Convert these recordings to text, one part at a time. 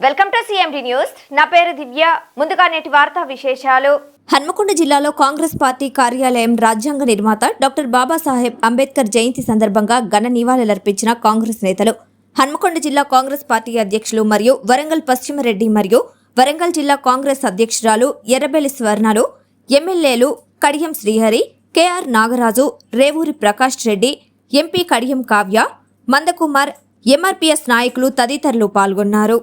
Welcome to CMD news. నా పేరు దివ్య. ముందుగా నేటి వార్తా విశేషాలు. హన్మకొండ జిల్లాలో కాంగ్రెస్ పార్టీ కార్యాలయం రాజ్యాంగ నిర్మాత డాక్టర్ బాబాసాహెబ్ అంబేద్కర్ జయంతి సందర్భంగా ఘన నివాళులర్పించిన కాంగ్రెస్ నేతలు. హన్మకొండ జిల్లా కాంగ్రెస్ పార్టీ అధ్యక్షులు మరియు వరంగల్ పశ్చిమరెడ్డి మరియు వరంగల్ జిల్లా కాంగ్రెస్ అధ్యక్షురాలు ఎర్రబెల్లి స్వర్ణలు, ఎమ్మెల్యేలు కడియం శ్రీహరి, కెఆర్ నాగరాజు, రేవూరి ప్రకాష్ రెడ్డి, ఎంపీ కడియం కావ్య, మందకుమార్, ఎంఆర్పీఎస్ నాయకులు తదితరులు పాల్గొన్నారు.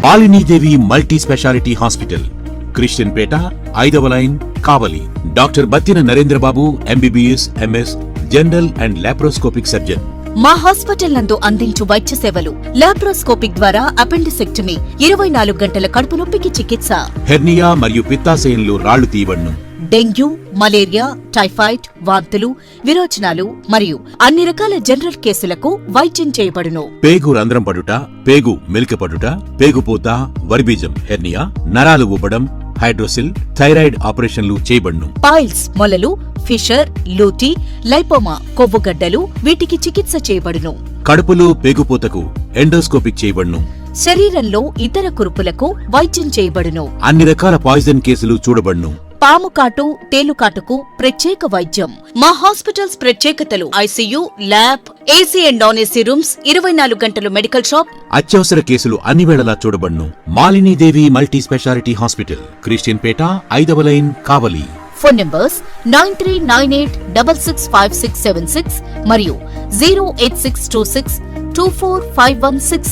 Malinidevi multi specialty hospital, Christian Pet, 5వ line, Kavali. Doctor Battina Narendrababu, MBBS, MS, general and laparoscopic surgeon. మా హాస్పిటల్ నందు అందించు వైద్య సేవలు: లాప్రోస్కోపిక్ ద్వారా అపెండిసెక్టమీ, 24 గంటల కడుపు నొప్పికి చికిత్స, హెర్నియా మరియు పిత్తాశయంలో రాళ్లు తీయబడును, డెంగ్యూ, మలేరియా, టైఫాయిడ్, వాంతులు, విరోచనాలు మరియు అన్ని రకాల జనరల్ కేసులకు వైద్యం చేయబడును. పేగు రంధ్రం పడుట, పేగు మెలికపడుట, పేగుపూత, వర్బీజం, హెర్నియా, నరాలు ఉబ్బడం, హైడ్రోసిల్, థైరాయిడ్ ఆపరేషన్లు చేయబడును. పైల్స్, మొలలు, ఫిషర్, లూటీ, లైపోమా, కొవ్వుగడ్డలు, వీటికి చికిత్స చేయబడును. కడుపులో పేగుపూతకు ఎండోస్కోపిక్ చేయబడును. శరీరంలో ఇతర కురుపులకు వైద్యం చేయబడును. అన్ని రకాల పాయిజన్ కేసులు చూడబడును. పాము కాటు, తేలుకాటుకు ప్రత్యేక వైద్యం. మా హాస్పిటల్స్ ప్రత్యేకతలు: ICU, lab, AC and non AC rooms, 24 గంటలు మెడికల్ షాప్. అత్యవసర కేసులు అన్ని వేళలా చూడబడును. Malinidevi multi specialty hospital, Christian Pet, 5వ లైన్, కావలి. ఫోన్ నంబర్స్ 9398665676 మరియు 08626245167.